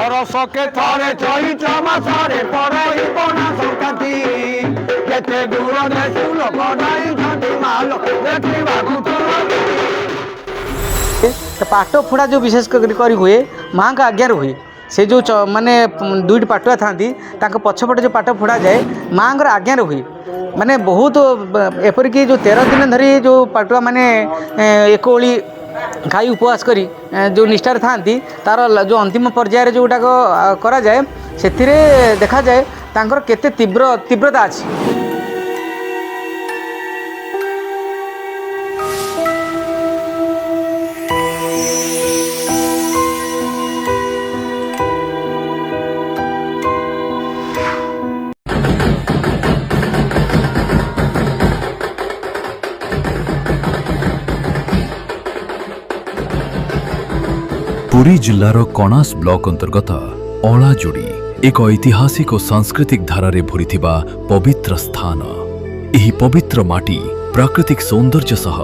बरसके थरे चैत्र मासरे पड़ई पना संक्रांति केते दूर देशु लोक जाइछन्ति मालो देखिबाकु तो पाट फोड़ा जो विशेष कर हुए माँ का आज्ञा हुए से जो माने दुईट पाटुआ था पछपटे जो पाट फोड़ा जाए माँ आज्ञा हुए माने बहुत एपरिक जो 13 दिन धरी जो पाटुआ माने एक ओली खाई उपवास करी जो निष्ठार था तार जो अंतिम पर्यायर जो गुटाक करा जाए से देखा जाए तांकर केते तीव्रता अच्छी। पुरी जिल्लार कणास ब्लॉक अंतर्गत अलाजोड़ी एक ऐतिहासिक और सांस्कृतिक धारारे भरिथिबा पवित्र स्थान। एही पवित्र माटी प्राकृतिक सौंदर्य सह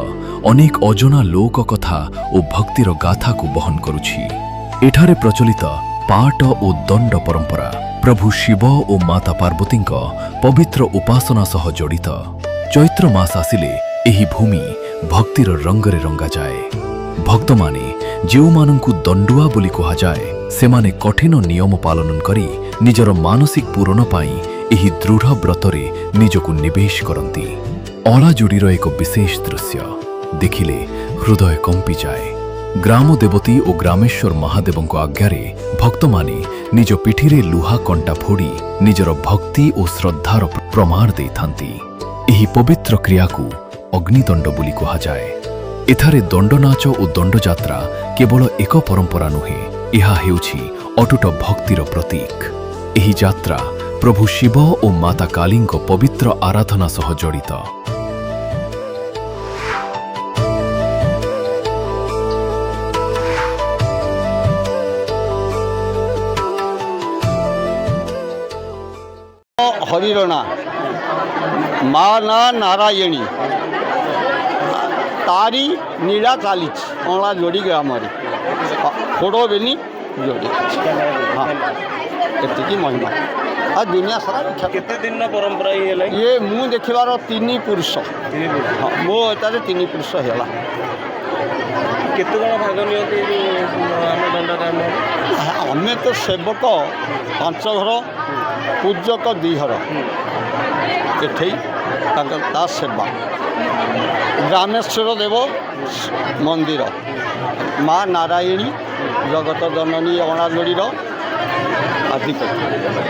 अनेक अजना लोक कथा और भक्तिर गाथा को बहन करुछि। एठारे प्रचलित पाट और दंड परंपरा प्रभु शिव और माता पार्वती पवित्र उपासना सह जड़ित। चैत्र मास आसिले एही भूमि भक्तिर रंगरे रंगा जाए। भक्त माने जो मानंकु दंडुआ बोली कहा जाए सेमाने कठिन नियम पालन करी निजर मानसिक पूरण पाई एही दृढ़ व्रतरे निजकु निवेश करती। अलाजोड़ीर एक विशेष दृश्य देखिले हृदय कंपी जाए। ग्राम देवती और ग्रामेश्वर महादेवंको आज्ञारे भक्त माने निज पिठिरे लुहा कंटा फोड़ी निजर भक्ति और श्रद्धार प्रमाण देइथांती। एही पवित्र क्रिया को अग्निदंड बोली कहा जाए। एथारे दंडनाच और दंडयात्रा केवल एक परंपरा नुहे, यह हेउछि अटूट भक्तिर प्रतीक। एही यात्रा प्रभु शिव और माता कालींको पवित्र आराधना सह जड़ित। हरिरणा माँ ना नारायणी तारी नीला चली अलाजोड़ी ग्राम फोड़ो बेनी जोड़ी। हाँ ये महिमा आ दुनिया सारा केते दिन ना परंपरा ये मु देखिबार 3 पुरुष। हाँ मो एटारे 3 पुरुष है। केते जन भाग नियंती दंड आम तो सेवक 5 घर पूजक 2 घर एठे सेवा ग्रामेश्वर देव मंदिर माँ नारायणी जगत जननी अलाजोड़ीर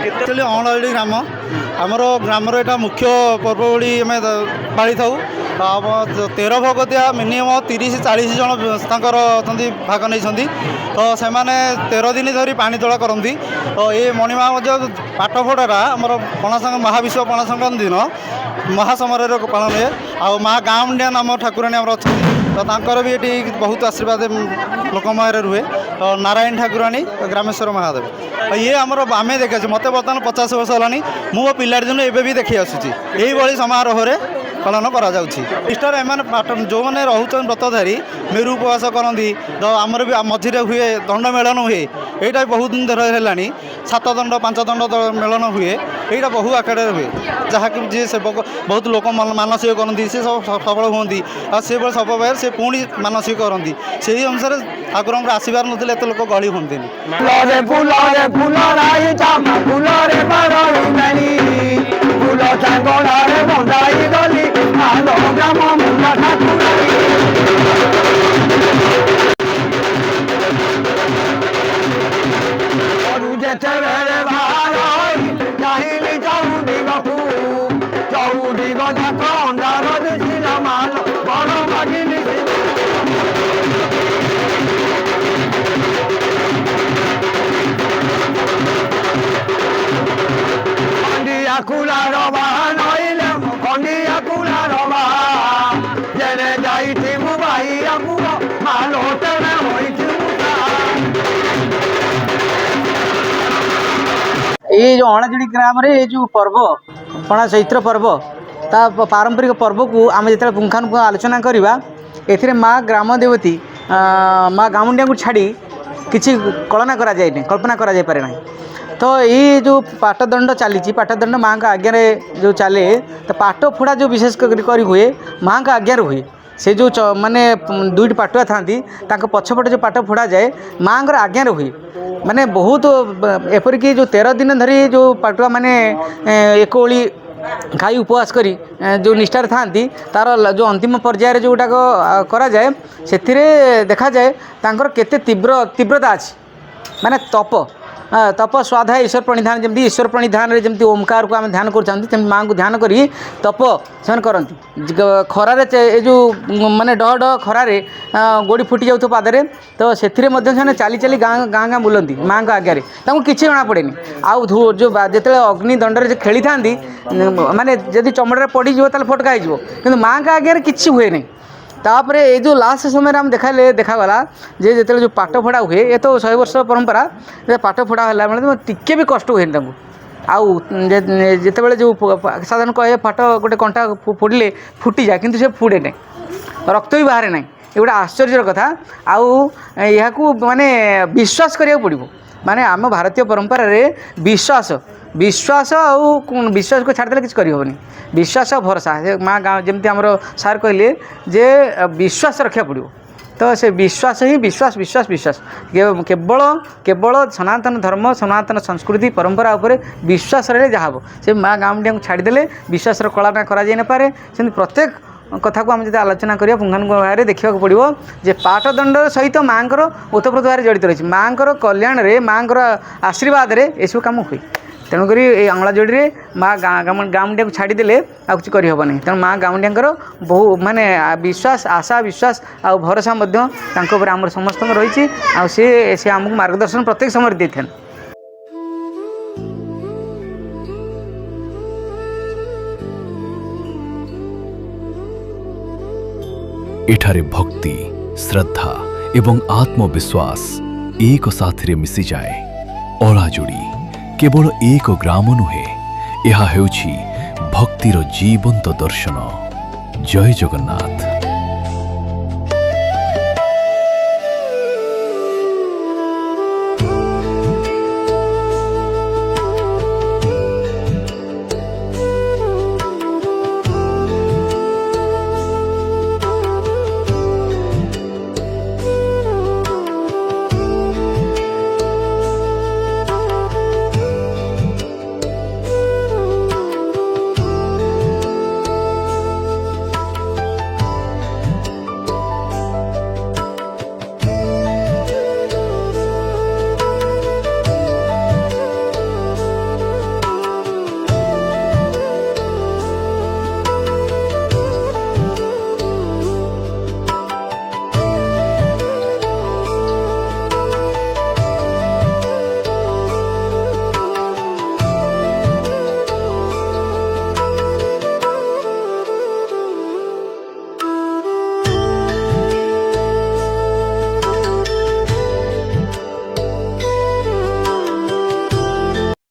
एक्चुअली अलाजोड़ी ग्राम आमर ग्रामर यहाँ मुख्य पर्व भाई आम पाली था। 13 भगतिया मिनिमम 30-40 जन भाग नहीं तो से 13 दिन धरी पानी तोला करती। तो ये मणिमा पाटफोड़ा आमर पणा महाविश्व पणा संक्रांति दिन महासमर पालन हुए। आ माँ गाँ मुंडिया नाम ठाकुराणी आम अच्छा तो तांकर भी ये बहुत आशीर्वाद लोकमय रुहे। तो नारायण ठाकुराणी ग्रामेश्वर महादेव ये आमर आम देखा मत बर्तमान 50 वर्ष है मो पिला दिन एवं भी देखी आसूँ यही समारोह पालन कर जो मैंने रोचन व्रतधारी मेरु उपवास करती। तो आमर भी मझे हुए दंड मेलन हुए यहाँ बहुत दिन धर है 7 दंड 5 दंड मेलन हुए यहाँ बहु आकार हुए जहाँकि जी सेवक बहुत लोक मानसिक करती सी सब सफल होती से सब से पुणी मानसिक करती से अनुसार ठाकुर आशीर्वाद नथिले एत लोक गहली हमें। ये जो अलाजोड़ी ग्राम रे ये जो पर्व पणा चैत्र पर्व ता पारंपरिक पर्व को आम जो पुंखानुपुंख आलोचना करवा ए माँ ग्राम देवती माँ गामुंडिया को छाड़ी କିଛି କଳନା କରାଯାଏ ନାହିଁ, କଳ୍ପନା କରାଯାଇପାରେ ନାହିଁ। ତ ଏଇ ଯେଉଁ ପାଟଦଣ୍ଡ ଚାଲିଛି, ପାଟଦଣ୍ଡ ମାଆଙ୍କ ଆଜ୍ଞାରେ ଯେଉଁ ଚାଲେ, ତ ପାଟ ଫୋଡ଼ା ଯେଉଁ ବିଶେଷ କରି ହୁଏ ମାଆଙ୍କ ଆଜ୍ଞାରେ ହୁଏ। ସେ ଯେଉଁ ମାନେ ଦୁଇଟି ପାଟୁଆ ଥାଆନ୍ତି ତାଙ୍କ ପଛପଟେ ଯେଉଁ ପାଟ ଫୋଡ଼ାଯାଏ ମାଆଙ୍କର ଆଜ୍ଞାରେ ହୁଏ। ମାନେ ବହୁତ ଏପରିକି ଯେଉଁ 13 ଦିନ ଧରି ଯେଉଁ ପାଟୁଆ ମାନେ ଏକ ଓଳି ଖାଇ ଉପବାସ କରି ଯେଉଁ ନିଷ୍ଠାରେ ଥାଆନ୍ତି, ତାର ଯେଉଁ ଅନ୍ତିମ ପର୍ଯ୍ୟାୟରେ ଯେଉଁଗୁଡ଼ାକ କରାଯାଏ ସେଥିରେ ଦେଖାଯାଏ ତାଙ୍କର କେତେ ତୀବ୍ରତା ଅଛି। ମାନେ ତପ ସ୍ୱାଧ୍ୟାୟ ଈଶ୍ୱର ପ୍ରଣିଧାନ, ଯେମିତି ଈଶ୍ୱର ପ୍ରଣିଧାନରେ ଯେମିତି ଓମକାରକୁ ଆମେ ଧ୍ୟାନ କରୁଛନ୍ତି, ସେମିତି ମାଆଙ୍କୁ ଧ୍ୟାନ କରି ତପ ସେମାନେ କରନ୍ତି। ଖରାରେ ଏ ଯେଉଁ ମାନେ ଡହ ଖରାରେ ଗୋଡ଼ି ଫୁଟି ଯାଉଥିବ ପାଦରେ, ତ ସେଥିରେ ମଧ୍ୟ ସେମାନେ ଚାଲି ଚାଲି ଗାଁ ବୁଲନ୍ତି ମାଆଙ୍କ ଆଜ୍ଞାରେ, ତାଙ୍କୁ କିଛି ଜଣାପଡ଼େନି। ଆଉ ଯେଉଁ ଯେତେବେଳେ ଅଗ୍ନି ଦଣ୍ଡରେ ଖେଳିଥାନ୍ତି, ମାନେ ଯଦି ଚମଡ଼ାରେ ପଡ଼ିଯିବ ତାହେଲେ ଫଟକା ହେଇଯିବ, କିନ୍ତୁ ମାଆଙ୍କ ଆଜ୍ଞାରେ କିଛି ହୁଏ ନାହିଁ। ତାପରେ ଏଇ ଯେଉଁ ଲାଷ୍ଟ ସମୟରେ ଆମେ ଦେଖାଗଲା ଯେ ଯେତେବେଳେ ଯେଉଁ ପାଟ ଫୋଡ଼ା ହୁଏ, ଏ ତ 100 ବର୍ଷ ପରମ୍ପରା, ପାଟ ଫୋଡ଼ା ହେଲା ବେଳେ ଟିକେ ବି କଷ୍ଟ ହୁଏନି ତାଙ୍କୁ। ଆଉ ଯେତେବେଳେ ଯେଉଁ ସାଧାରଣ କହେ ପାଟ ଗୋଟେ କଣ୍ଟା ଫୋଡ଼ିଲେ ଫୁଟିଯାଏ, କିନ୍ତୁ ସେ ଫୁଟେ ନାହିଁ, ରକ୍ତ ବି ବାହାରେ ନାହିଁ। ଏଗୁଡ଼ା ଆଶ୍ଚର୍ଯ୍ୟର କଥା। ଆଉ ଏହାକୁ ମାନେ ବିଶ୍ୱାସ କରିବାକୁ ପଡ଼ିବ। ମାନେ ଆମ ଭାରତୀୟ ପରମ୍ପରାରେ ବିଶ୍ୱାସ ଆଉ ବିଶ୍ୱାସକୁ ଛାଡ଼ିଦେଲେ କିଛି କରିହେବନି। ବିଶ୍ୱାସ ଆଉ ଭରସା, ମାଆ ଗାଁ ଯେମିତି ଆମର ସାର୍ କହିଲେ ଯେ ବିଶ୍ୱାସ ରଖିବାକୁ ପଡ଼ିବ। ତ ସେ ବିଶ୍ୱାସ ହିଁ ବିଶ୍ୱାସ କେବଳ ସନାତନ ଧର୍ମ, ସନାତନ ସଂସ୍କୃତି ପରମ୍ପରା ଉପରେ ବିଶ୍ୱାସ ରହିଲେ ଯାହା ହେବ। ସେ ମାଆ ଗାଁ ମୁଣ୍ଡିଆଙ୍କୁ ଛାଡ଼ିଦେଲେ ବିଶ୍ୱାସର କଳନା କରାଯାଇ ନପାରେ। ସେମିତି ପ୍ରତ୍ୟେକ କଥାକୁ ଆମେ ଯଦି ଆଲୋଚନା କରିବା ପୁଙ୍ଖାନୁପୁଙ୍ଖ ଭାବରେ ଦେଖିବାକୁ ପଡ଼ିବ ଯେ ପାଟଦଣ୍ଡ ସହିତ ମାଆଙ୍କର ଓତପ୍ରୋତ ଭାବରେ ଜଡ଼ିତ ରହିଛି। ମାଆଙ୍କର କଲ୍ୟାଣରେ, ମାଆଙ୍କର ଆଶୀର୍ବାଦରେ ଏସବୁ କାମ ହୁଏ। ତେଣୁକରି ଏଇ ଅଁଳାଯୋଡ଼ିରେ ମାଆ ଗାଁ ମୁଣ୍ଡିଆକୁ ଛାଡ଼ିଦେଲେ ଆଉ କିଛି କରିହେବ ନାହିଁ। ତେଣୁ ମାଆ ଗାଁ ମୁଣ୍ଡିଆଙ୍କର ବହୁ ମାନେ ବିଶ୍ୱାସ, ଆଶା, ବିଶ୍ୱାସ ଆଉ ଭରସା ମଧ୍ୟ ତାଙ୍କ ଉପରେ ଆମର ସମସ୍ତଙ୍କର ରହିଛି। ଆଉ ସେ ଆମକୁ ମାର୍ଗଦର୍ଶନ ପ୍ରତ୍ୟେକ ସମୟରେ ଦେଇଥାନ୍ତି। ଏଠାରେ ଭକ୍ତି, ଶ୍ରଦ୍ଧା ଏବଂ ଆତ୍ମବିଶ୍ୱାସ ଏକ ସାଥିରେ ମିଶିଯାଏ। ଅଁଳାଯୋଡ଼ି କେବଳ ଏକ ଗ୍ରାମ ନୁହେଁ, ଏହା ହେଉଛି ଭକ୍ତିର ଜୀବନ୍ତ ଦର୍ଶନ। ଜୟ ଜଗନ୍ନାଥ।